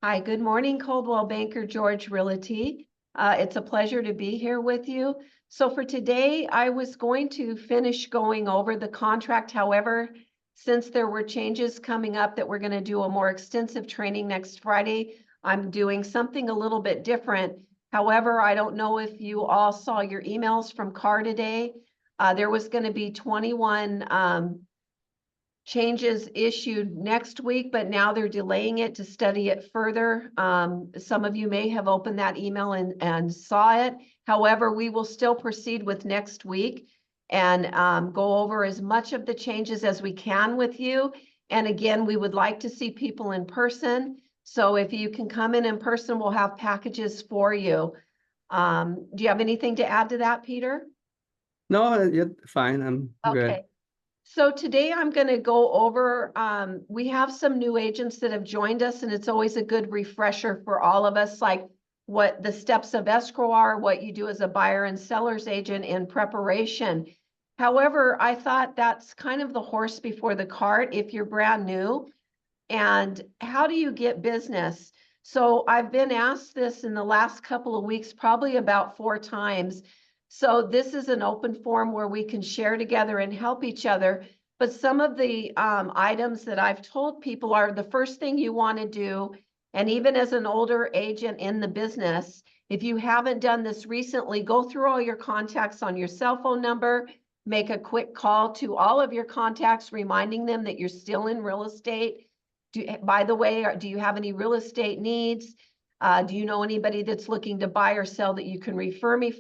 Hi, good morning, Coldwell Banker George Realty. It's a pleasure to be here with you. So for today, I was going to finish going over the contract. However, since there were changes coming up that we're going to do a more extensive training next Friday, I'm doing something a little bit different. However, I don't know if you all saw your emails from CAR today. There was going to be 21 changes issued next week, but now they're delaying it to study it further. Some of you may have opened that email and saw it. However, we will still proceed with next week and go over as much of the changes as we can with you. And again, we would like to see people in person. So if you can come in person, we'll have packages for you. Do you have anything to add to that, Peter? No, you're fine. I'm good. Okay. So today I'm going to go over, we have some new agents that have joined us, and it's always a good refresher for all of us, like what the steps of escrow are, what you do as a buyer and seller's agent in preparation. However, I thought that's kind of the horse before the cart if you're brand new. And how do you get business? So I've been asked this in the last couple of weeks, probably about 4 times. So this is an open forum where we can share together and help each other. But some of the items that I've told people are the first thing you want to do. And even as an older agent in the business, if you haven't done this recently, go through all your contacts on your cell phone number, make a quick call to all of your contacts, reminding them that you're still in real estate. By the way, do you have any real estate needs? Do you know anybody that's looking to buy or sell that you can refer me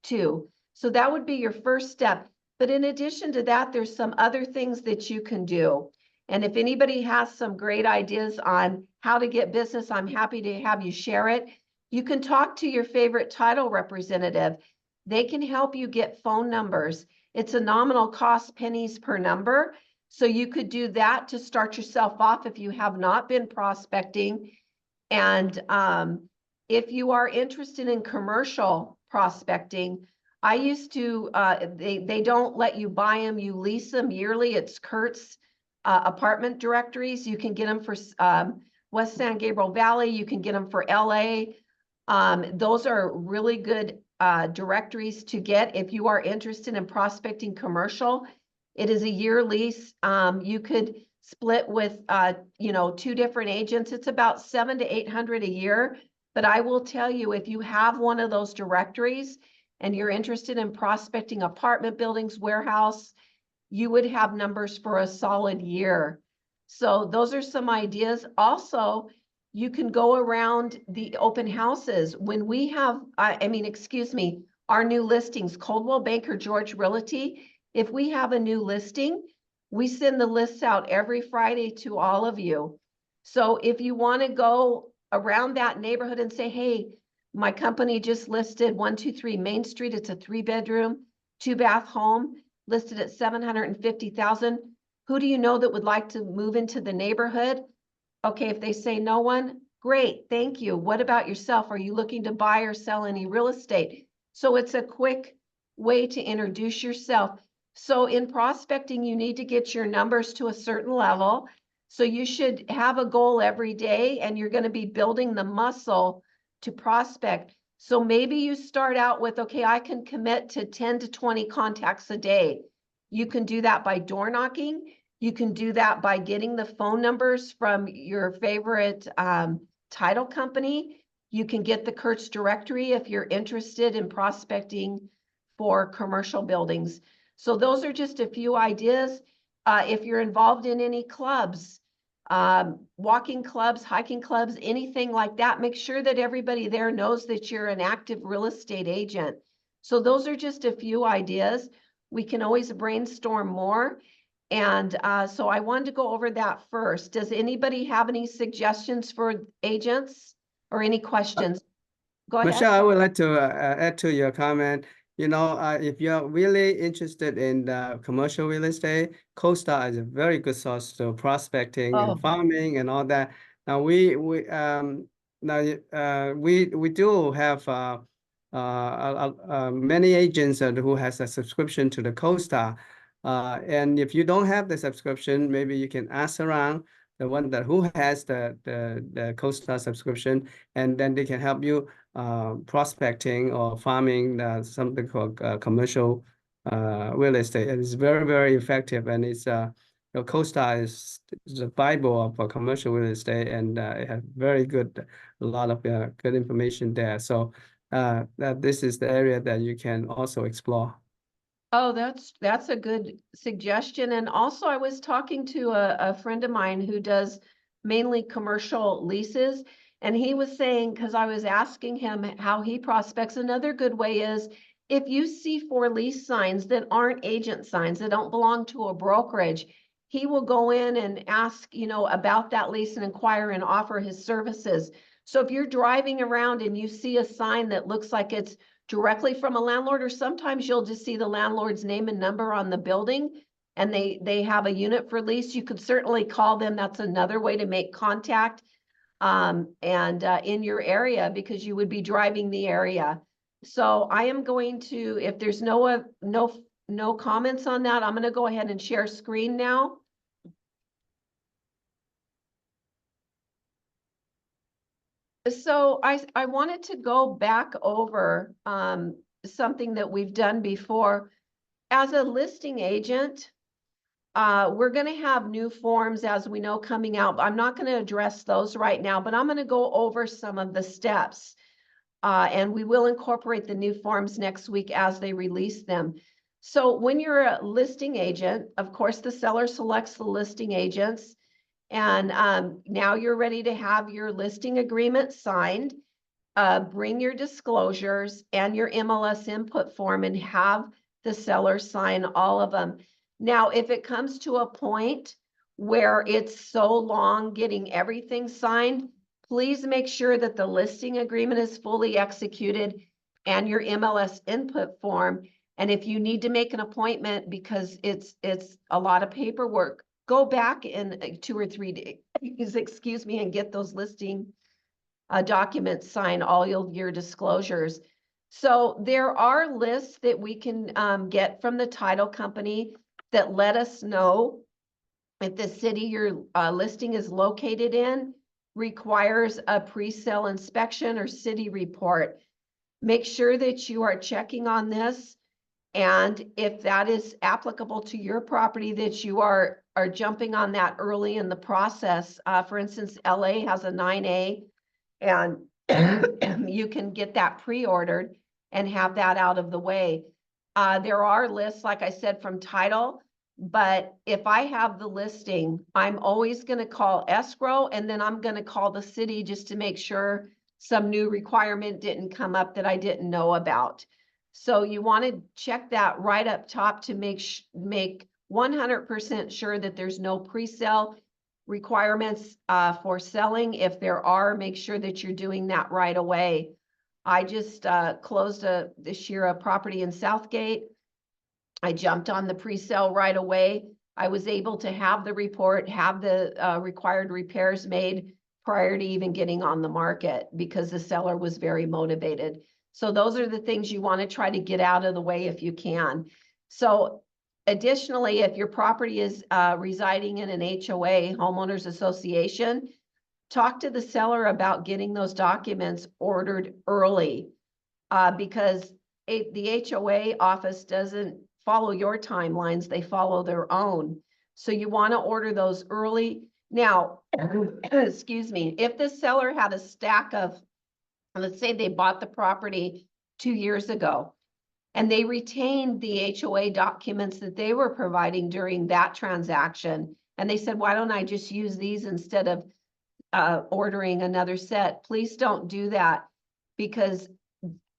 to? So that would be your first step. But in addition to that, there's some other things that you can do. And if anybody has some great ideas on how to get business, I'm happy to have you share it. You can talk to your favorite title representative. They can help you get phone numbers. It's a nominal cost, pennies per number. So you could do that to start yourself off if you have not been prospecting. And if you are interested in commercial prospecting, I used to, they don't let you buy them, you lease them yearly. It's Kurt's apartment directories. You can get them for West San Gabriel Valley. You can get them for LA. Those are really good directories to get if you are interested in prospecting commercial. It is a year lease. You could split with, 2 different agents. It's about $700 to $800 a year. But I will tell you, if you have one of those directories and you're interested in prospecting apartment buildings, warehouse, you would have numbers for a solid year. So those are some ideas. Also, you can go around the open houses. When we have, our new listings, Coldwell Banker George Realty, if we have a new listing, we send the lists out every Friday to all of you. So if you want to go around that neighborhood and say, hey, my company just listed 123 Main Street. It's a 3-bedroom, 2-bath home listed at $750,000. Who do you know that would like to move into the neighborhood? Okay, if they say no one, great, thank you. What about yourself? Are you looking to buy or sell any real estate? So it's a quick way to introduce yourself. So in prospecting, you need to get your numbers to a certain level. So you should have a goal every day, and you're going to be building the muscle to prospect. So maybe you start out with, okay, I can commit to 10 to 20 contacts a day. You can do that by door knocking. You can do that by getting the phone numbers from your favorite title company. You can get the Kurtz directory if you're interested in prospecting for commercial buildings. So those are just a few ideas. If you're involved in any clubs, walking clubs, hiking clubs, anything like that, make sure that everybody there knows that you're an active real estate agent. So those are just a few ideas. We can always brainstorm more. And so I wanted to go over that first. Does anybody have any suggestions for agents or any questions? Go ahead. Michelle, I would like to add to your comment. If you're really interested in commercial real estate, CoStar is a very good source to prospecting and farming and all that. Now we do have many agents who has a subscription to the CoStar. And if you don't have the subscription, maybe you can ask around. the one that who has the CoStar subscription, and then they can help you prospecting or farming something called commercial real estate. And it's very, very effective, and it's CoStar is the Bible for commercial real estate, and it has very good, a lot of good information there. So that this is the area that you can also explore. Oh, that's a good suggestion. And also I was talking to a friend of mine who does mainly commercial leases. And he was saying, because I was asking him how he prospects, another good way is if you see for lease signs that aren't agent signs, that don't belong to a brokerage, he will go in and ask, about that lease and inquire and offer his services. So if you're driving around and you see a sign that looks like it's directly from a landlord, or sometimes you'll just see the landlord's name and number on the building and they have a unit for lease, you could certainly call them. That's another way to make contact in your area, because you would be driving the area. So I am going to, if there's no comments on that, I'm going to go ahead and share screen now. So I wanted to go back over something that we've done before. As a listing agent, we're going to have new forms, as we know, coming out. I'm not going to address those right now, but I'm going to go over some of the steps. And we will incorporate the new forms next week as they release them. So when you're a listing agent, of course, the seller selects the listing agents. And now you're ready to have your listing agreement signed. Bring your disclosures and your MLS input form and have the seller sign all of them. Now, if it comes to a point where it's so long getting everything signed, please make sure that the listing agreement is fully executed and your MLS input form. And if you need to make an appointment because it's a lot of paperwork, go back in 2 or 3 days, excuse me, and get those listing documents, sign all your disclosures. So there are lists that we can get from the title company that let us know if the city your listing is located in requires a pre-sale inspection or city report. Make sure that you are checking on this. And if that is applicable to your property, that you are jumping on that early in the process. For instance, LA has a 9A, and you can get that pre-ordered and have that out of the way. There are lists, like I said, from title, but if I have the listing, I'm always going to call escrow, and then I'm going to call the city just to make sure some new requirement didn't come up that I didn't know about. So you want to check that right up top to make 100% sure that there's no pre-sale requirements for selling. If there are, make sure that you're doing that right away. I just closed this year a property in Southgate. I jumped on the pre-sale right away. I was able to have the report, have the required repairs made prior to even getting on the market, because the seller was very motivated. So those are the things you want to try to get out of the way if you can. So additionally, if your property is residing in an HOA, homeowners association, talk to the seller about getting those documents ordered early, because the HOA office doesn't follow your timelines, they follow their own. So you want to order those early. Now, excuse me, if the seller had a stack of, let's say they bought the property 2 years ago, and they retained the HOA documents that they were providing during that transaction, and they said, why don't I just use these instead of ordering another set? Please don't do that, because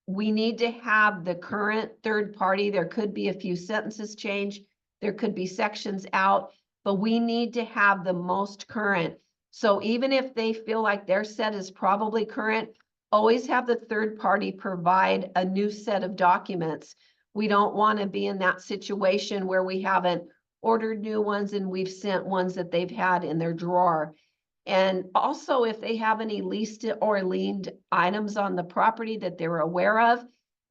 we need to have the current third party. There could be a few sentences changed, there could be sections out, but we need to have the most current. So even if they feel like their set is probably current, always have the third party provide a new set of documents. We don't want to be in that situation where we haven't ordered new ones and we've sent ones that they've had in their drawer. And also, if they have any leased or liened items on the property that they're aware of,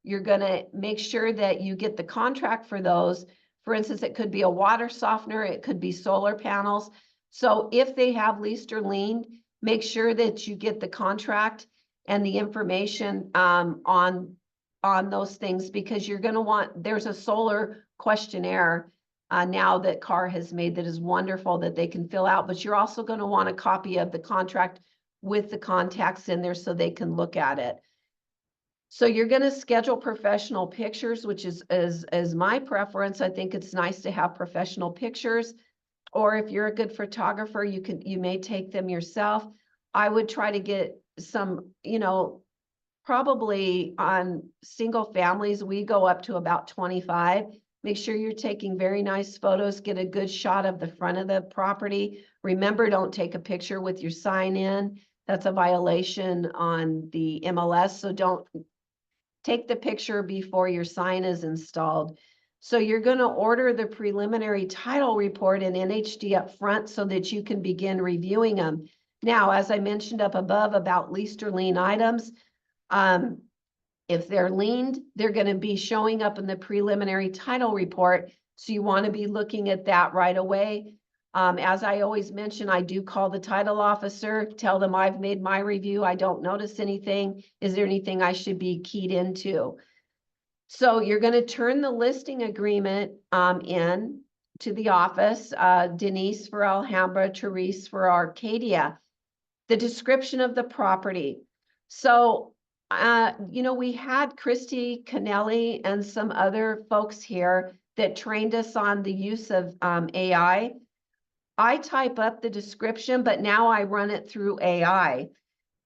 you're going to make sure that you get the contract for those. For instance, it could be a water softener, it could be solar panels. So if they have leased or liened, make sure that you get the contract and the information on those things, because you're going to want, there's a solar questionnaire now that CAR has made that is wonderful that they can fill out, but you're also going to want a copy of the contract with the contacts in there so they can look at it. So you're going to schedule professional pictures, which is my preference. I think it's nice to have professional pictures. Or if you're a good photographer, you may take them yourself. I would try to get some, probably on single families, we go up to about 25. Make sure you're taking very nice photos, get a good shot of the front of the property. Remember, don't take a picture with your sign in. That's a violation on the MLS, so don't take the picture before your sign is installed. So you're going to order the preliminary title report in NHD up front so that you can begin reviewing them. Now, as I mentioned up above about leased or lien items, if they're liened, they're going to be showing up in the preliminary title report. So you want to be looking at that right away. As I always mention, I do call the title officer, tell them I've made my review. I don't notice anything. Is there anything I should be keyed into? So you're going to turn the listing agreement in to the office, Denise for Alhambra, Therese for Arcadia. The description of the property. So, we had Christy Canelli and some other folks here that trained us on the use of AI. I type up the description, but now I run it through AI.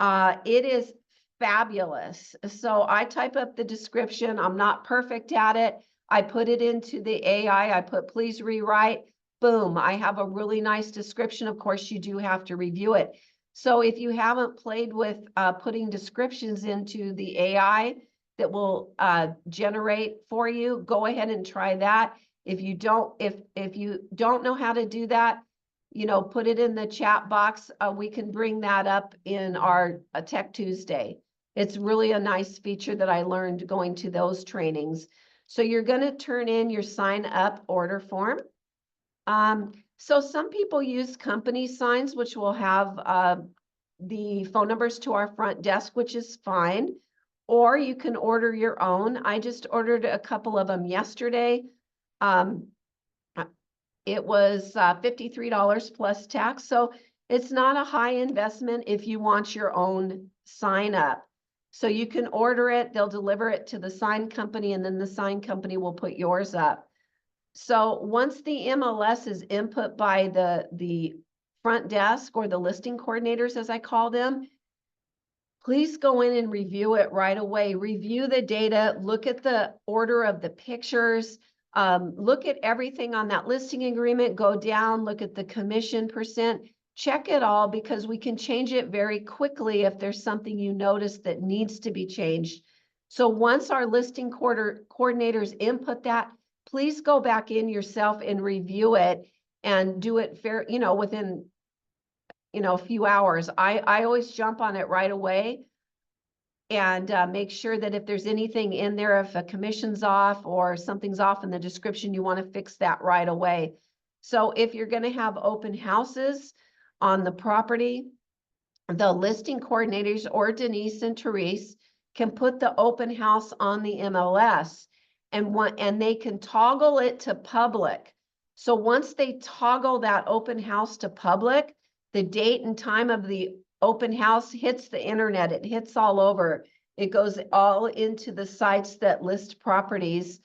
It is fabulous. So I type up the description. I'm not perfect at it. I put it into the AI. I put please rewrite. Boom. I have a really nice description. Of course, you do have to review it. So if you haven't played with putting descriptions into the AI that will generate for you, go ahead and try that. If you don't know how to do that, put it in the chat box. We can bring that up in our Tech Tuesday. It's really a nice feature that I learned going to those trainings. So you're going to turn in your sign up order form. So some people use company signs, which will have the phone numbers to our front desk, which is fine. Or you can order your own. I just ordered a couple of them yesterday. It was $53 plus tax. So it's not a high investment if you want your own sign up. So you can order it, they'll deliver it to the sign company, and then the sign company will put yours up. So once the MLS is input by the front desk or the listing coordinators, as I call them, please go in and review it right away. Review the data, look at the order of the pictures, look at everything on that listing agreement, go down, look at the commission percent, check it all, because we can change it very quickly if there's something you notice that needs to be changed. So once our listing coordinators input that, please go back in yourself and review it and do it fair, within, a few hours. I always jump on it right away and make sure that if there's anything in there, if a commission's off or something's off in the description, you want to fix that right away. So if you're going to have open houses on the property, the listing coordinators or Denise and Therese can put the open house on the MLS and they can toggle it to public. So once they toggle that open house to public, the date and time of the open house hits the internet. It hits all over. It goes all into the sites that list properties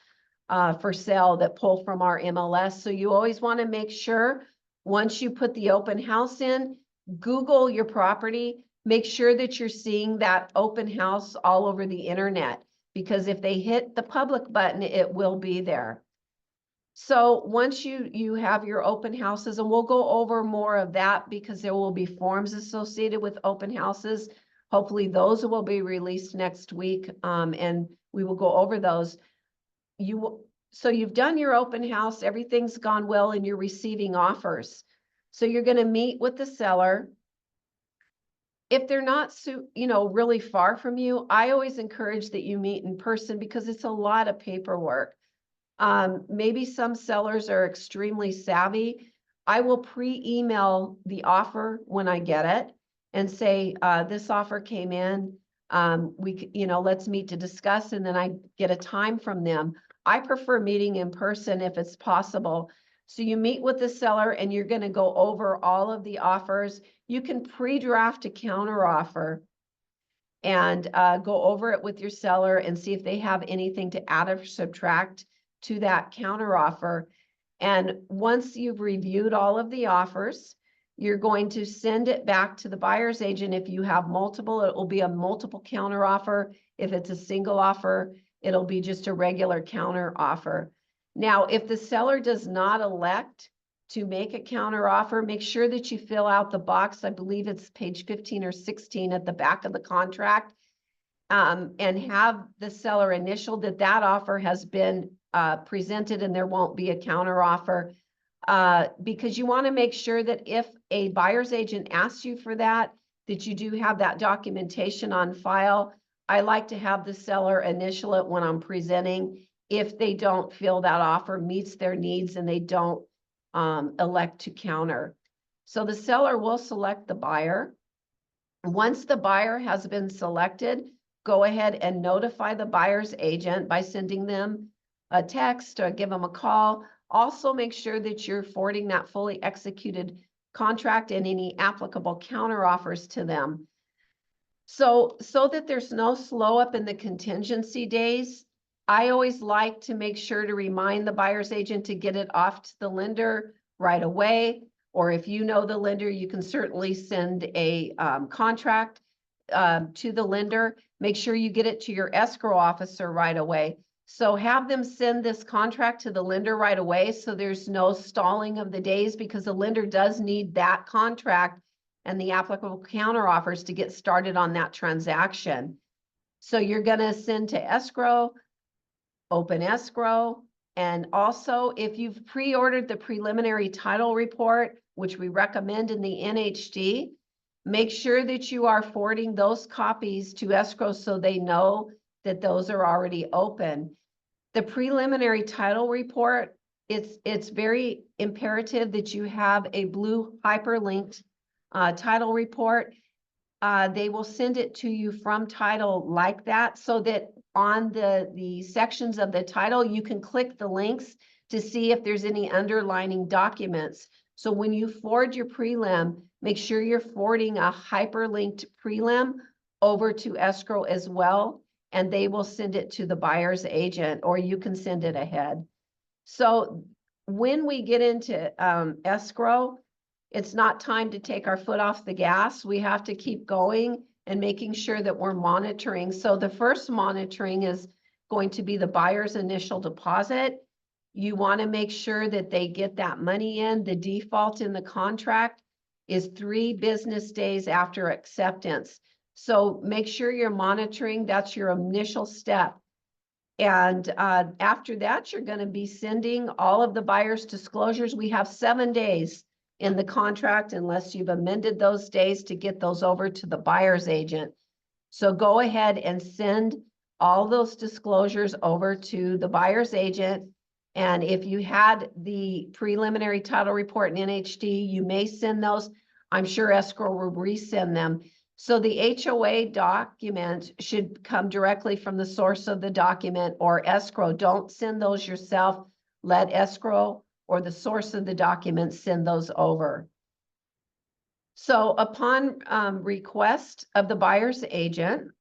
for sale that pull from our MLS. So you always want to make sure once you put the open house in, Google your property, make sure that you're seeing that open house all over the internet, because if they hit the public button, it will be there. So once you have your open houses, and we'll go over more of that because there will be forms associated with open houses. Hopefully those will be released next week, and we will go over those. So you've done your open house, everything's gone well, and you're receiving offers. So you're going to meet with the seller. If they're not, really far from you, I always encourage that you meet in person because it's a lot of paperwork. Maybe some sellers are extremely savvy. I will pre-email the offer when I get it and say, this offer came in. Let's meet to discuss, and then I get a time from them. I prefer meeting in person if it's possible. So you meet with the seller and you're going to go over all of the offers. You can pre-draft a counter offer and go over it with your seller and see if they have anything to add or subtract to that counter offer. And once you've reviewed all of the offers, you're going to send it back to the buyer's agent. If you have multiple, it will be a multiple counter offer. If it's a single offer, it'll be just a regular counter offer. Now, if the seller does not elect to make a counter offer, make sure that you fill out the box. I believe it's page 15 or 16 at the back of the contract, and have the seller initial that offer has been presented and there won't be a counter offer, because you want to make sure that if a buyer's agent asks you for that you do have that documentation on file. I like to have the seller initial it when I'm presenting if they don't feel that offer meets their needs and they don't elect to counter. So the seller will select the buyer. Once the buyer has been selected, go ahead and notify the buyer's agent by sending them a text or give them a call. Also make sure that you're forwarding that fully executed contract and any applicable counter offers to them. So that there's no slow up in the contingency days, I always like to make sure to remind the buyer's agent to get it off to the lender right away. Or if you know the lender, you can certainly send a contract to the lender. Make sure you get it to your escrow officer right away. So have them send this contract to the lender right away so there's no stalling of the days, because the lender does need that contract and the applicable counter offers to get started on that transaction. So you're going to send to escrow, open escrow, and also if you've pre-ordered the preliminary title report, which we recommend in the NHD, make sure that you are forwarding those copies to escrow so they know that those are already open. The preliminary title report, it's very imperative that you have a blue hyperlinked title report. They will send it to you from title like that, so that on the sections of the title, you can click the links to see if there's any underlining documents. So when you forward your prelim, make sure you're forwarding a hyperlinked prelim over to escrow as well, and they will send it to the buyer's agent, or you can send it ahead. So when we get into escrow, it's not time to take our foot off the gas. We have to keep going and making sure that we're monitoring. So the first monitoring is going to be the buyer's initial deposit. You want to make sure that they get that money in. The default in the contract is 3 business days after acceptance. So make sure you're monitoring. That's your initial step. And after that, you're going to be sending all of the buyer's disclosures. We have 7 days in the contract, unless you've amended those days, to get those over to the buyer's agent. So go ahead and send all those disclosures over to the buyer's agent. And if you had the preliminary title report in NHD, you may send those. I'm sure escrow will resend them. So the HOA document should come directly from the source of the document or escrow. Don't send those yourself. Let escrow or the source of the document send those over. So upon request of the buyer's agent,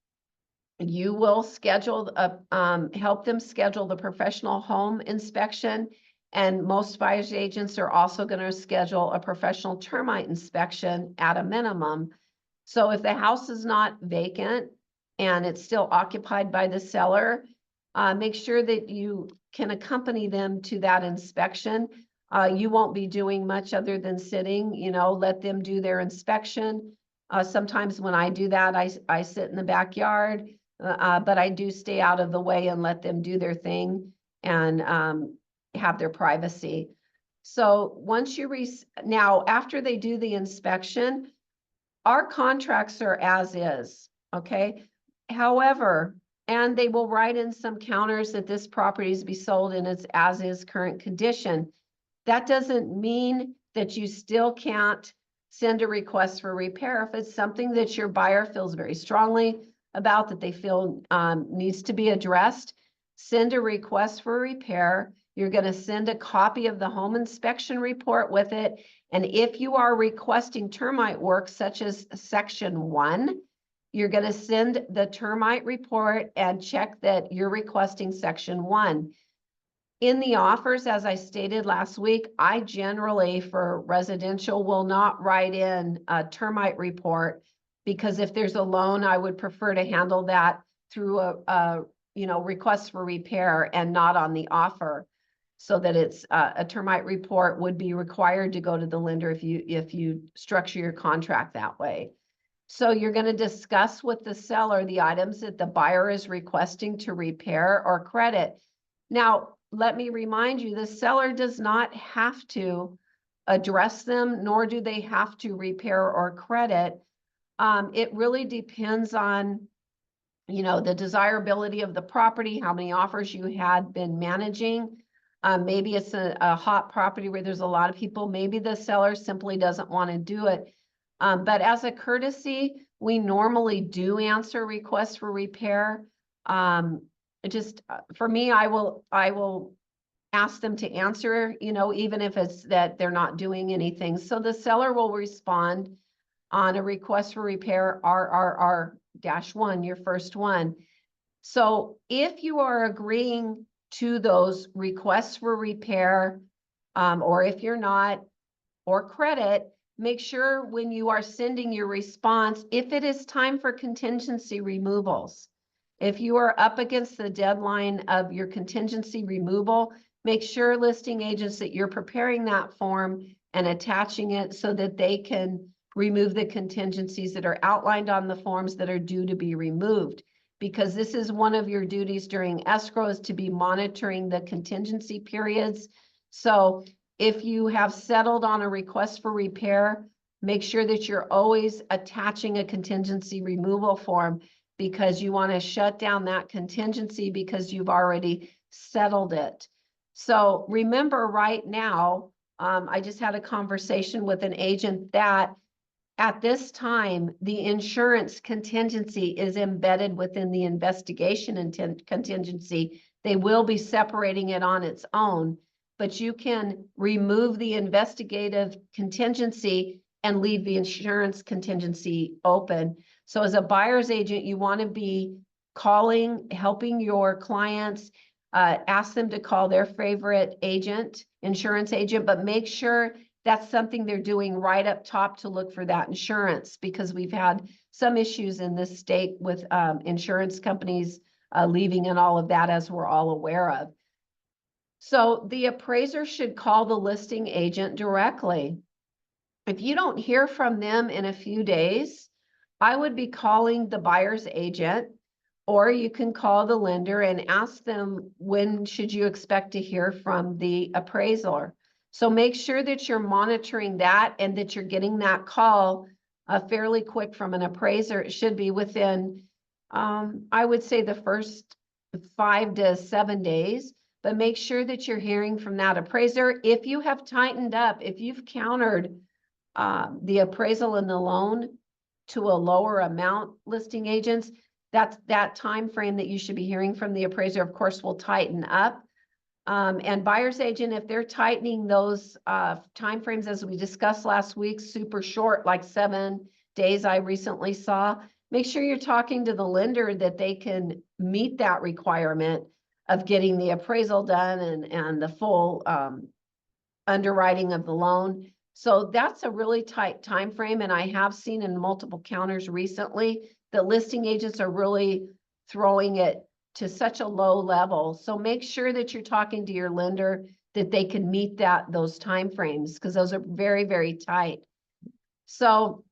you will schedule help them schedule the professional home inspection. And most buyer's agents are also going to schedule a professional termite inspection at a minimum. So if the house is not vacant and it's still occupied by the seller, make sure that you can accompany them to that inspection. You won't be doing much other than sitting, let them do their inspection. Sometimes when I do that, I sit in the backyard, but I do stay out of the way and let them do their thing and have their privacy. So once you now, after they do the inspection, our contracts are as is, okay? However, and they will write in some counters that this property is to be sold in its as is current condition. That doesn't mean that you still can't send a request for repair. If it's something that your buyer feels very strongly about, that they feel needs to be addressed, send a request for repair. You're going to send a copy of the home inspection report with it. And if you are requesting termite work, such as section 1, you're going to send the termite report and check that you're requesting section 1. In the offers, as I stated last week, I generally, for residential, will not write in a termite report, because if there's a loan, I would prefer to handle that through a request for repair and not on the offer, so that it's a termite report would be required to go to the lender if you structure your contract that way. So you're going to discuss with the seller the items that the buyer is requesting to repair or credit. Now, let me remind you, the seller does not have to address them, nor do they have to repair or credit. It really depends on, the desirability of the property, how many offers you had been managing. Maybe it's a hot property where there's a lot of people. Maybe the seller simply doesn't want to do it. But as a courtesy, we normally do answer requests for repair. For me, I will ask them to answer, even if it's that they're not doing anything. So the seller will respond on a request for repair, RRR-1, your first one. So if you are agreeing to those requests for repair, or if you're not, or credit, make sure when you are sending your response, if it is time for contingency removals, if you are up against the deadline of your contingency removal, make sure, listing agents, that you're preparing that form and attaching it so that they can remove the contingencies that are outlined on the forms that are due to be removed. Because this is one of your duties during escrow, is to be monitoring the contingency periods. So if you have settled on a request for repair, make sure that you're always attaching a contingency removal form, because you want to shut down that contingency because you've already settled it. So remember, right now, I just had a conversation with an agent that at this time, the insurance contingency is embedded within the investigation contingency. They will be separating it on its own, but you can remove the investigative contingency and leave the insurance contingency open. So as a buyer's agent, you want to be calling, helping your clients, ask them to call their favorite agent, insurance agent, but make sure that's something they're doing right up top to look for that insurance, because we've had some issues in this state with insurance companies leaving and all of that, as we're all aware of. So the appraiser should call the listing agent directly. If you don't hear from them in a few days, I would be calling the buyer's agent, or you can call the lender and ask them, when should you expect to hear from the appraiser? So make sure that you're monitoring that and that you're getting that call fairly quick from an appraiser. It should be within, I would say, the first 5 to 7 days, but make sure that you're hearing from that appraiser. If you have tightened up, if you've countered the appraisal and the loan to a lower amount, listing agents, that's that time frame that you should be hearing from the appraiser, of course, will tighten up. And buyer's agent, if they're tightening those time frames, as we discussed last week, super short, like 7 days I recently saw, make sure you're talking to the lender that they can meet that requirement of getting the appraisal done and the full underwriting of the loan. So that's a really tight time frame, and I have seen in multiple counters recently that listing agents are really throwing it to such a low level. So make sure that you're talking to your lender that they can meet those time frames, because those are very, very tight. So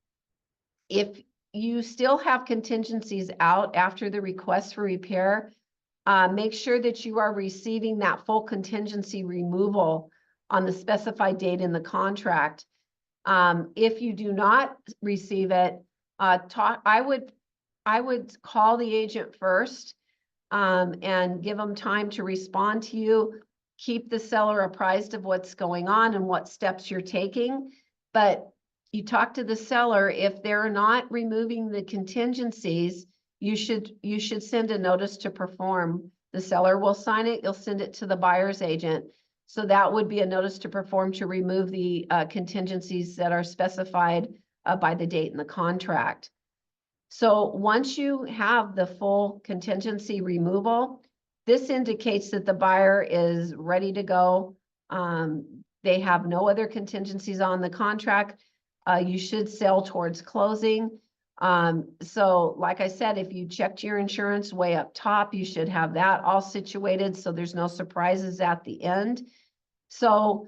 if you still have contingencies out after the request for repair, make sure that you are receiving that full contingency removal on the specified date in the contract. If you do not receive it, I would call the agent first and give them time to respond to you. keep the seller apprised of what's going on and what steps you're taking. But you talk to the seller, if they're not removing the contingencies, you should send a notice to perform. The seller will sign it, you'll send it to the buyer's agent. So that would be a notice to perform to remove the contingencies that are specified by the date in the contract. So once you have the full contingency removal, this indicates that the buyer is ready to go. They have no other contingencies on the contract. You should sell towards closing. So like I said, if you checked your insurance way up top, you should have that all situated so there's no surprises at the end. So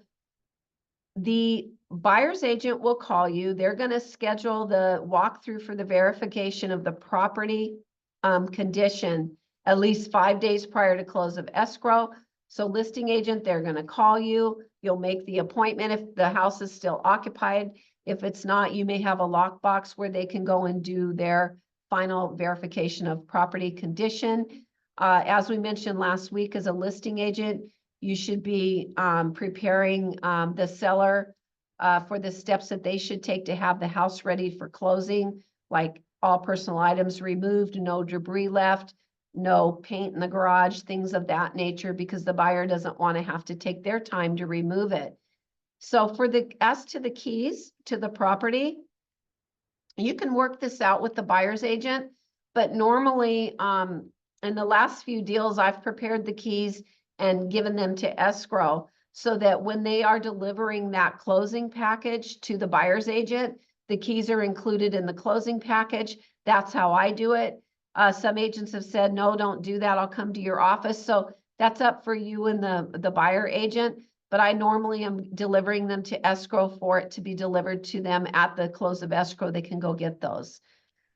the buyer's agent will call you. They're going to schedule the walkthrough for the verification of the property condition at least 5 days prior to close of escrow. So listing agent, they're going to call you. You'll make the appointment if the house is still occupied. If it's not, you may have a lockbox where they can go and do their final verification of property condition. As we mentioned last week, as a listing agent, you should be preparing the seller for the steps that they should take to have the house ready for closing, like all personal items removed, no debris left, no paint in the garage, things of that nature, because the buyer doesn't want to have to take their time to remove it. So for as to the keys to the property, you can work this out with the buyer's agent, but normally in the last few deals, I've prepared the keys and given them to escrow so that when they are delivering that closing package to the buyer's agent, the keys are included in the closing package. That's how I do it. Some agents have said, no, don't do that. I'll come to your office. So that's up for you and the buyer agent. But I normally am delivering them to escrow for it to be delivered to them at the close of escrow. They can go get those.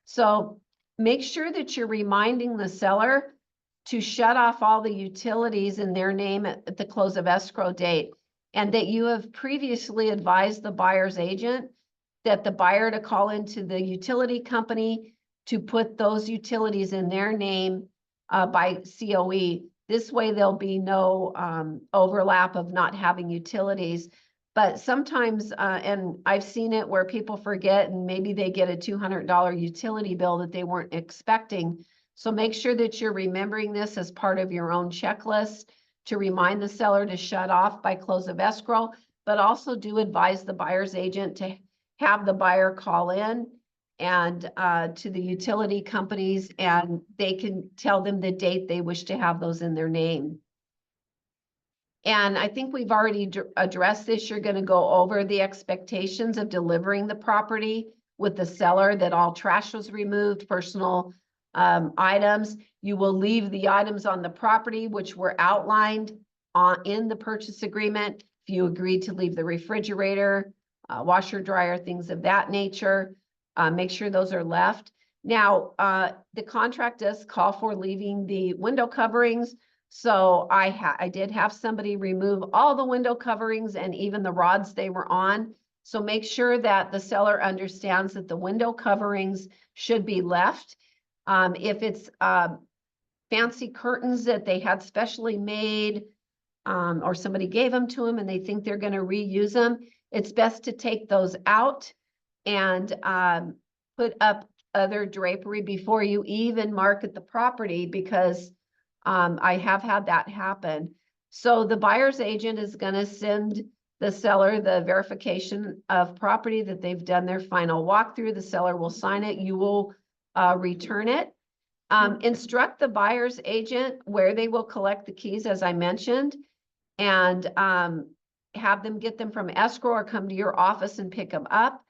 So make sure that you're reminding the seller to shut off all the utilities in their name at the close of escrow date, and that you have previously advised the buyer's agent that the buyer to call into the utility company to put those utilities in their name by COE. This way there'll be no overlap of not having utilities. But sometimes, and I've seen it where people forget and maybe they get a $200 utility bill that they weren't expecting. So make sure that you're remembering this as part of your own checklist to remind the seller to shut off by close of escrow, but also do advise the buyer's agent to have the buyer call in and to the utility companies, and they can tell them the date they wish to have those in their name. And I think we've already addressed this. You're going to go over the expectations of delivering the property with the seller, that all trash was removed, personal items. You will leave the items on the property, which were outlined in the purchase agreement. If you agreed to leave the refrigerator, washer, dryer, things of that nature, make sure those are left. Now, the contract does call for leaving the window coverings. So I did have somebody remove all the window coverings and even the rods they were on. So make sure that the seller understands that the window coverings should be left. If it's fancy curtains that they had specially made, or somebody gave them to them and they think they're going to reuse them, it's best to take those out and put up other drapery before you even market the property, because I have had that happen. So the buyer's agent is going to send the seller the verification of property that they've done their final walkthrough. The seller will sign it. You will return it. Instruct the buyer's agent where they will collect the keys, as I mentioned, and have them get them from escrow or come to your office and pick them up.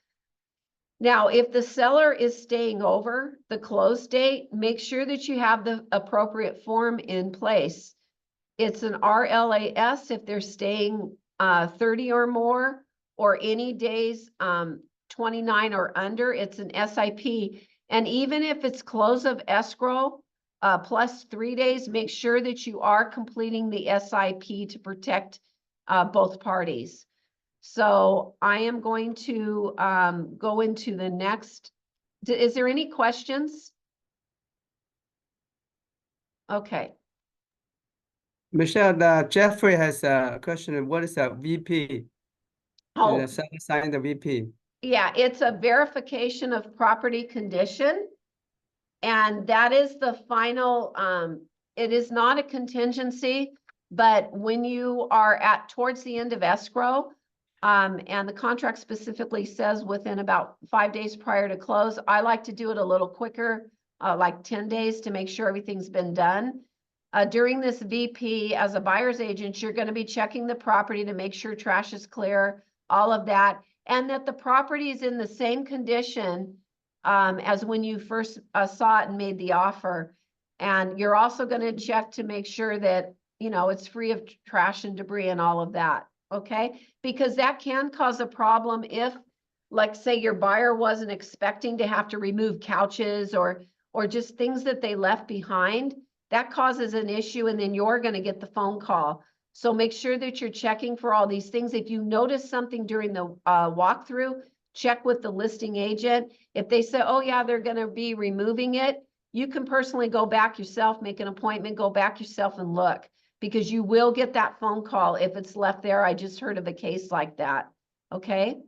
Now, if the seller is staying over the close date, make sure that you have the appropriate form in place. It's an RLAS if they're staying 30 or more, or any days 29 or under, it's an SIP. And even if it's close of escrow plus 3 days, make sure that you are completing the SIP to protect both parties. So I am going to go into the next. Is there any questions? Okay. Michelle, Jeffrey has a question. What is a VP? Oh, Sign the VP. yeah, it's a verification of property condition. And that is the final, it is not a contingency, but when you are towards the end of escrow, and the contract specifically says within about 5 days prior to close, I like to do it a little quicker, like 10 days to make sure everything's been done. During this VP, as a buyer's agent, you're going to be checking the property to make sure trash is clear, all of that, and that the property is in the same condition as when you first saw it and made the offer. And you're also going to check to make sure that, you know, it's free of trash and debris and all of that. Okay, because that can cause a problem if, like, say your buyer wasn't expecting to have to remove couches or just things that they left behind. That causes an issue, and then you're going to get the phone call. So make sure that you're checking for all these things. If you notice something during the walkthrough, check with the listing agent. If they say, oh yeah, they're going to be removing it, you can personally go back yourself, make an appointment, go back yourself and look, because you will get that phone call if it's left there. I just heard of a case like that. Okay.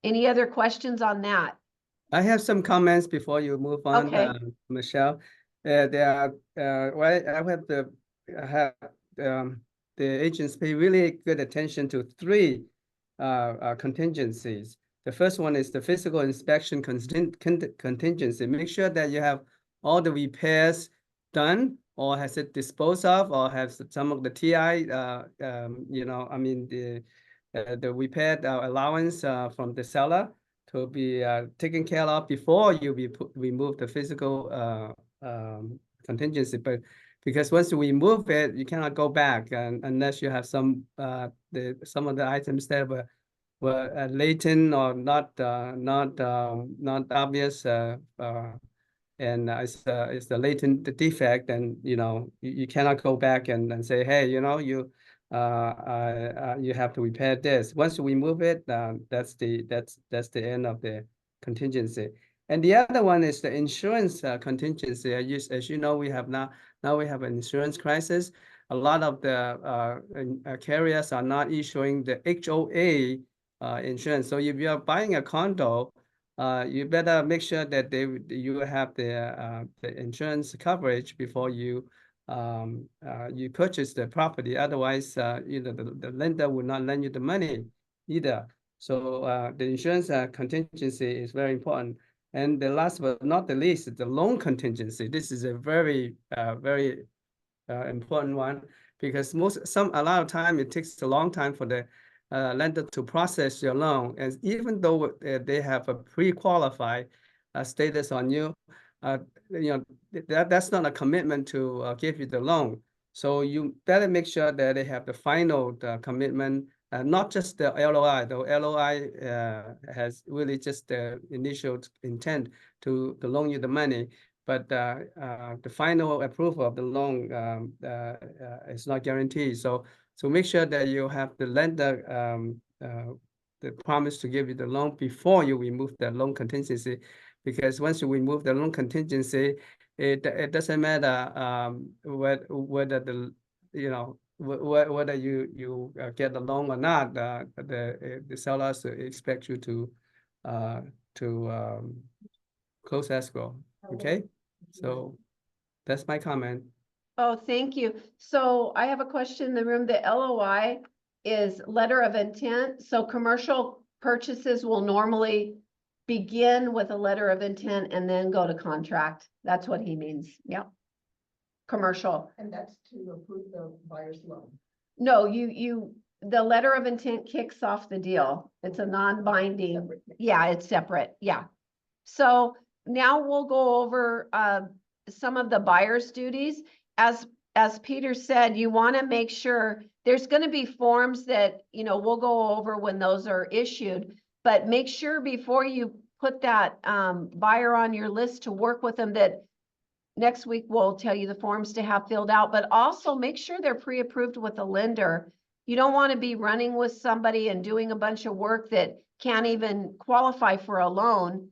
Any other questions on that? I have some comments before you move on, Okay. Michelle. There are, well, I have the agents pay really good attention to three contingencies. The first one is the physical inspection contingency. Make sure that you have all the repairs done, or has it disposed of, or has some of the TI, you know, I mean the repair allowance from the seller to be taken care of before you remove the physical contingency. But because once you remove it, you cannot go back unless you have some of the items that were latent or not obvious, and it's the latent defect, and you know you cannot go back and say, hey, you know, you have to repair this. Once you remove it, that's the end of the contingency. And the other one is the insurance contingency. As you know, we have now we have an insurance crisis. A lot of the carriers are not issuing the HOA insurance. So if you are buying a condo, you better make sure that you have the insurance coverage before you purchase the property. Otherwise, you know, the lender will not lend you the money either. So the insurance contingency is very important. And the last but not the least, the loan contingency. This is a very important one, because a lot of time it takes a long time for the lender to process your loan. And even though they have a pre-qualified status on you, you know, that's not a commitment to give you the loan. So you better make sure that they have the final commitment, not just the LOI. The LOI has really just the initial intent to loan you the money, but the final approval of the loan is not guaranteed. So make sure that you have the lender the promise to give you the loan before you remove the loan contingency, because once you remove the loan contingency, it doesn't matter whether the, you know, whether you get the loan or not. The sellers expect you to close escrow. Okay, so that's my comment. Oh, thank you. So I have a question in the room. The LOI is letter of intent. So commercial purchases will normally begin with a letter of intent and then go to contract. That's what he means. Yep. Commercial. And that's to approve the buyer's loan. No, the letter of intent kicks off the deal. It's a non-binding. Yeah, it's separate. Yeah. So now we'll go over some of the buyer's duties. As Peter said, you want to make sure there's going to be forms that, you know, we'll go over when those are issued, but make sure before you put that buyer on your list to work with them, that next week we'll tell you the forms to have filled out, but also make sure they're pre-approved with a lender. You don't want to be running with somebody and doing a bunch of work that can't even qualify for a loan.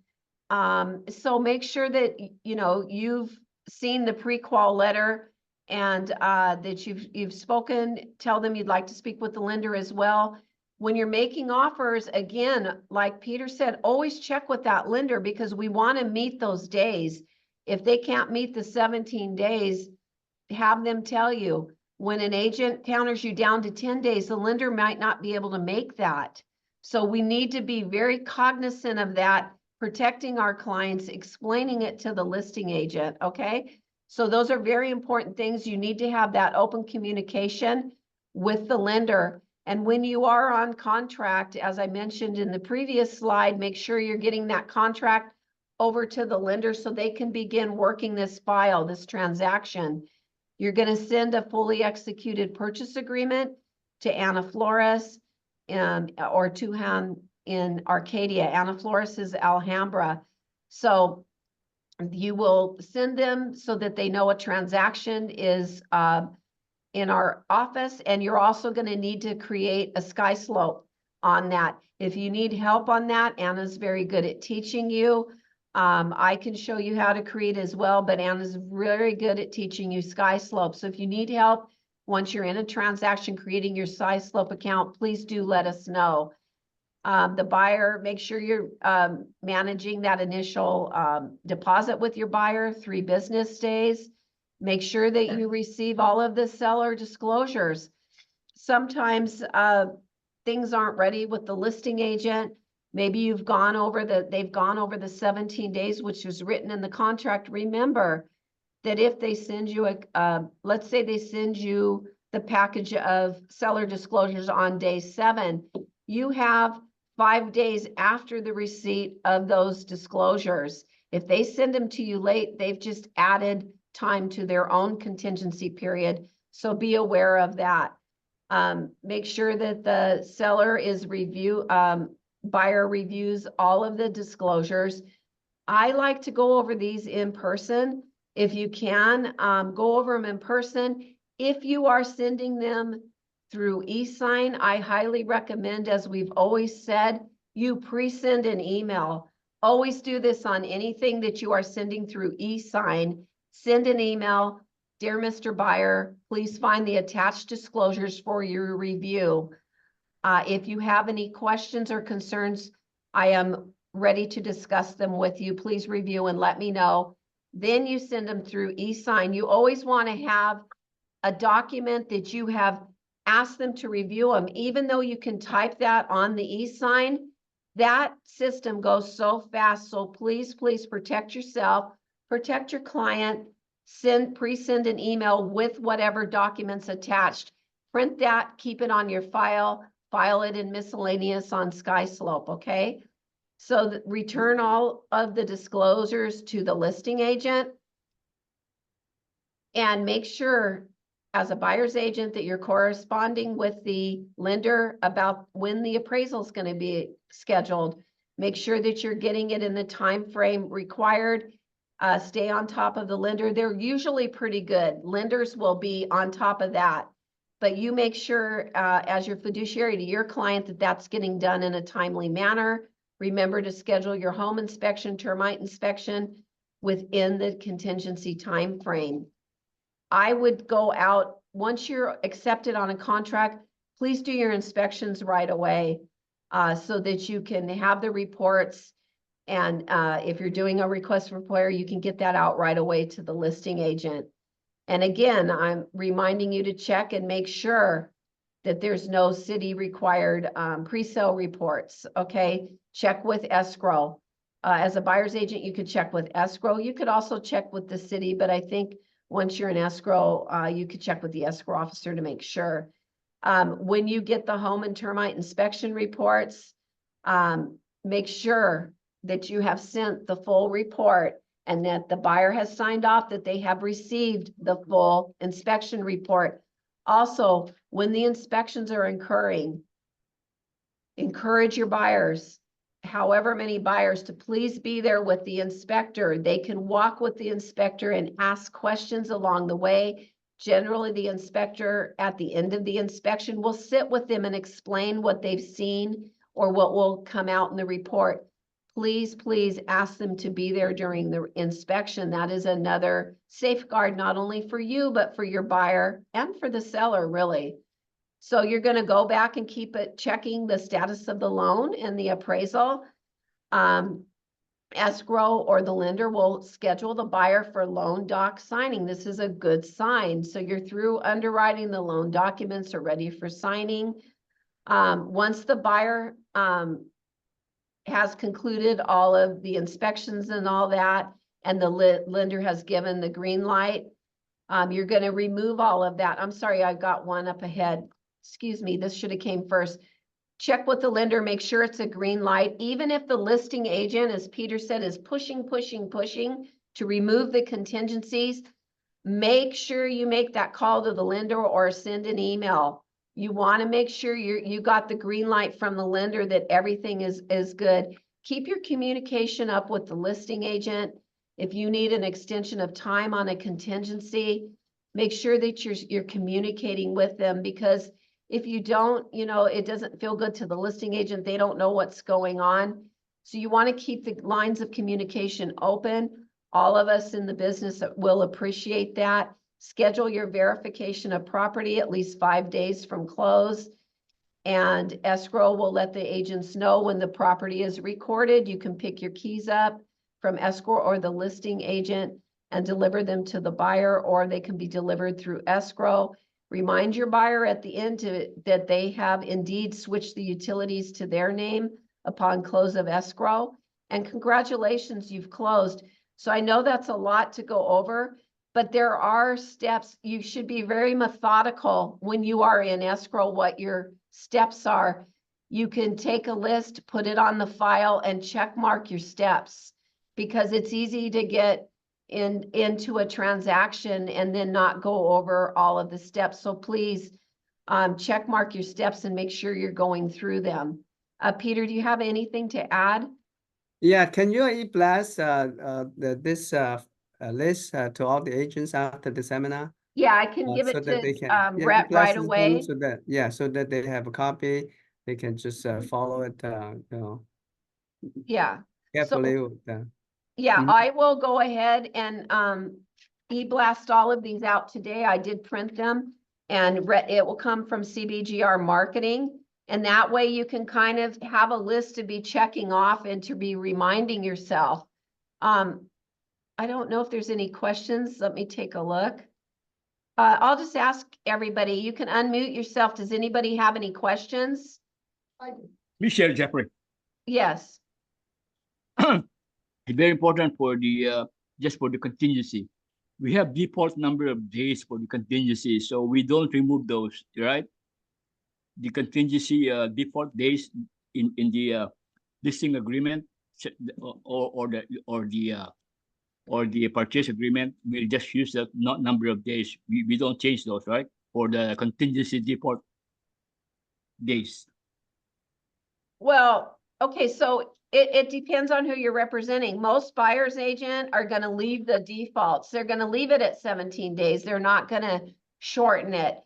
So make sure that, you know, you've seen the pre-qual letter and that you've spoken, tell them you'd like to speak with the lender as well. When you're making offers, again, like Peter said, always check with that lender because we want to meet those days. If they can't meet the 17 days, have them tell you. When an agent counters you down to 10 days, the lender might not be able to make that. So we need to be very cognizant of that, protecting our clients, explaining it to the listing agent, okay? So those are very important things. You need to have that open communication with the lender. And when you are on contract, as I mentioned in the previous slide, make sure you're getting that contract over to the lender so they can begin working this file, this transaction. You're going to send a fully executed purchase agreement to Anna Flores or Tuhan in Arcadia. Anna Flores is Alhambra. So you will send them so that they know a transaction is in our office, and you're also going to need to create a sky slope on that. If you need help on that, Anna's very good at teaching you. I can show you how to create as well, but Anna's very good at teaching you sky slope. So if you need help, once you're in a transaction creating your sky slope account, please do let us know. The buyer, make sure you're managing that initial deposit with your buyer, 3 business days. Make sure that you receive all of the seller disclosures. Sometimes things aren't ready with the listing agent. Maybe they've gone over the 17 days, which was written in the contract. Remember that if they send you let's say they send you the package of seller disclosures on day 7, you have 5 days after the receipt of those disclosures. If they send them to you late, they've just added time to their own contingency period. So be aware of that. Make sure that the seller is buyer reviews all of the disclosures. I like to go over these in person. If you can, go over them in person. If you are sending them through e-sign, I highly recommend, as we've always said, you pre-send an email. Always do this on anything that you are sending through e-sign. Send an email. Dear Mr. Buyer, please find the attached disclosures for your review. If you have any questions or concerns, I am ready to discuss them with you. Please review and let me know. Then you send them through e-sign. You always want to have a document that you have asked them to review them. Even though you can type that on the e-sign, that system goes so fast. So please, please protect yourself, protect your client, pre-send an email with whatever documents attached. Print that, keep it on your file it in miscellaneous on SkySlope, okay? So return all of the disclosures to the listing agent and make sure as a buyer's agent that you're corresponding with the lender about when the appraisal is going to be scheduled. Make sure that you're getting it in the time frame required. Stay on top of the lender. They're usually pretty good. Lenders will be on top of that. But you make sure as your fiduciary to your client that that's getting done in a timely manner. Remember to schedule your home inspection, termite inspection within the contingency time frame. I would go out, once you're accepted on a contract, please do your inspections right away so that you can have the reports. And if you're doing a request for FOIA, you can get that out right away to the listing agent. And again, I'm reminding you to check and make sure that there's no city required pre-sale reports, okay? Check with escrow. As a buyer's agent, you could check with escrow. You could also check with the city, but I think once you're in escrow, you could check with the escrow officer to make sure. When you get the home and termite inspection reports, make sure that you have sent the full report and that the buyer has signed off that they have received the full inspection report. Also, when the inspections are occurring, encourage your buyers, however many buyers, to please be there with the inspector. They can walk with the inspector and ask questions along the way. Generally, the inspector at the end of the inspection will sit with them and explain what they've seen or what will come out in the report. please, please ask them to be there during the inspection. That is another safeguard, not only for you, but for your buyer and for the seller, really. So you're gonna go back and keep it checking the status of the loan and the appraisal. Escrow or the lender will schedule the buyer for loan doc signing. This is a good sign. So you're through underwriting, the loan documents are ready for signing. Once the buyer has concluded all of the inspections and all that, and the lender has given the green light, you're going to remove all of that. I'm sorry, I got one up ahead. Excuse me, this should have came first. Check with the lender, make sure it's a green light. Even if the listing agent, as Peter said, is pushing to remove the contingencies, make sure you make that call to the lender or send an email. You want to make sure you got the green light from the lender that everything is good. Keep your communication up with the listing agent. If you need an extension of time on a contingency, make sure that you're communicating with them, because if you don't, it doesn't feel good to the listing agent. They don't know what's going on. So you want to keep the lines of communication open. All of us in the business will appreciate that. Schedule your verification of property at least 5 days from close. And escrow will let the agents know when the property is recorded. You can pick your keys up from escrow or the listing agent and deliver them to the buyer, or they can be delivered through escrow. Remind your buyer at the end that they have indeed switched the utilities to their name upon close of escrow. And congratulations, you've closed. So I know that's a lot to go over, but there are steps. You should be very methodical when you are in escrow, what your steps are. You can take a list, put it on the file, and check mark your steps, because it's easy to get into a transaction and then not go over all of the steps. So please check mark your steps and make sure you're going through them. Peter, do you have anything to add? Yeah, can you e-blast this list to all the agents after the seminar? Yeah, I can give so it that to they can Rhett right e-blast it to them away. so that they have a copy. They can just follow it, Yeah. carefully. So, with, yeah, Mhm. I will go ahead and e-blast all of these out today. I did print them, and it will come from CBGR Marketing. And that way you can kind of have a list to be checking off and to be reminding yourself. I don't know if there's any questions. Let me take a look. I'll just ask everybody. You can unmute yourself. Does anybody have any questions? I do. Michelle Jeffrey. Yes. Very important for the just for the contingency. We have default number of days for the contingency, so we don't remove those, right? The contingency default days in the listing agreement or the purchase agreement, we'll just use that number of days. We don't change those, right? For the contingency default days. Well, okay, so it depends on who you're representing. Most buyer's agent are gonna leave the defaults. They're gonna leave it at 17 days. They're not gonna shorten it.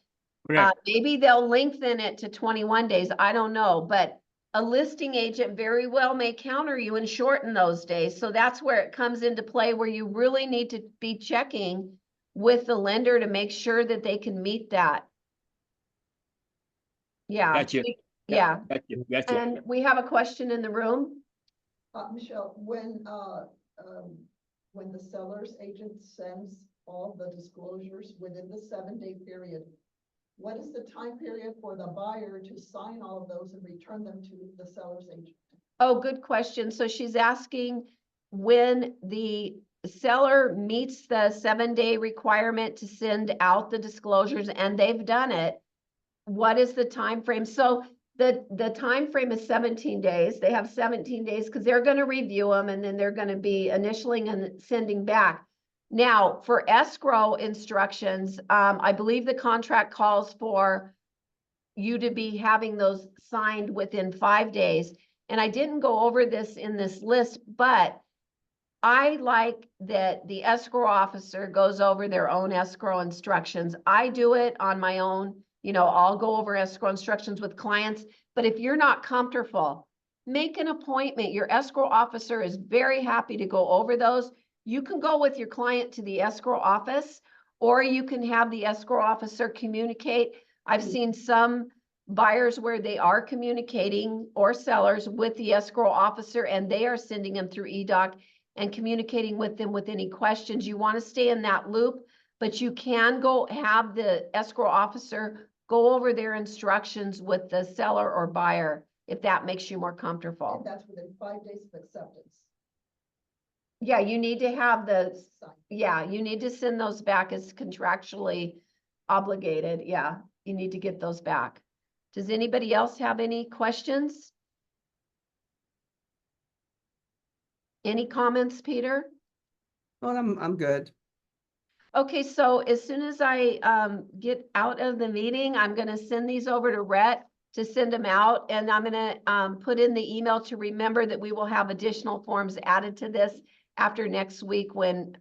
Correct. Maybe they'll lengthen it to 21 days. I don't know, but a listing agent very well may counter you and shorten those days. So that's where it comes into play, where you really need to be checking with the lender to make sure that they can meet that. Yeah. Gotcha. Yeah. Gotcha. And we have a question in the room. Michelle, when the seller's agent sends all the disclosures within the 7-day period, what is the time period for the buyer to sign all of those and return them to the seller's agent? Oh, good question. So she's asking when the seller meets the 7-day requirement to send out the disclosures, and they've done it, what is the time frame? So the time frame is 17 days. They have 17 days because they're going to review them, and then they're going to be initialing and sending back. Now, for escrow instructions, I believe the contract calls for you to be having those signed within 5 days. And I didn't go over this in this list, but I like that the escrow officer goes over their own escrow instructions. I do it on my own. I'll go over escrow instructions with clients, but if you're not comfortable, make an appointment. Your escrow officer is very happy to go over those. You can go with your client to the escrow office, or you can have the escrow officer communicate. I've seen some buyers where they are communicating, or sellers, with the escrow officer, and they are sending them through eDoc and communicating with them with any questions. You want to stay in that loop, but you can go have the escrow officer go over their instructions with the seller or buyer, if that makes you more And comfortable. that's within 5 days of acceptance. Yeah, you need to have the, Signed. yeah, you need to send those back as contractually obligated. Yeah, you need to get those back. Does anybody else have any questions? Any comments, Peter? Well, I'm good. Okay, so as soon as I get out of the meeting, I'm gonna send these over to Rhett to send them out, and I'm gonna put in the email to remember that we will have additional forms added to this after next week when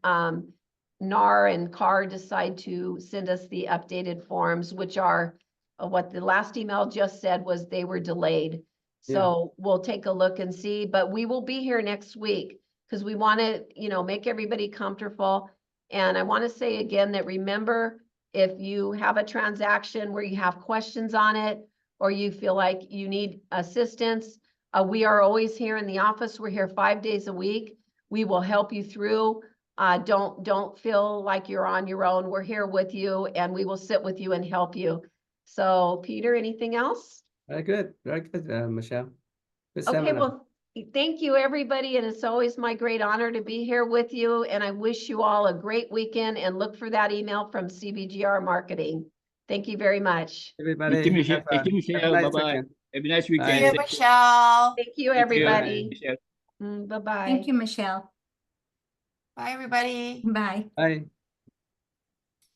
NAR and CAR decide to send us the updated forms, which are what the last email just said was they were delayed. Yeah. So we'll take a look and see, but we will be here next week because we want to, make everybody comfortable. And I want to say again that remember, if you have a transaction where you have questions on it, or you feel like you need assistance, we are always here in the office. We're here 5 days a week. We will help you through. Don't feel like you're on your own. We're here with you, and we will sit with you and help you. So Peter, anything else? Very good, Michelle. Good Okay, seminar. well, thank you, everybody, and it's always my great honor to be here with you, and I wish you all a great weekend, and look for that email from CBGR Marketing. Thank you very much. Everybody, Thank you, Michelle. have Thank you, a Michelle. nice Bye-bye. weekend. Have a nice Bye. weekend. See you, Thank you. Michelle. Thank you, Thank you, everybody. Michelle. Bye-bye. Thank you, Michelle. Bye, everybody. Bye. Bye.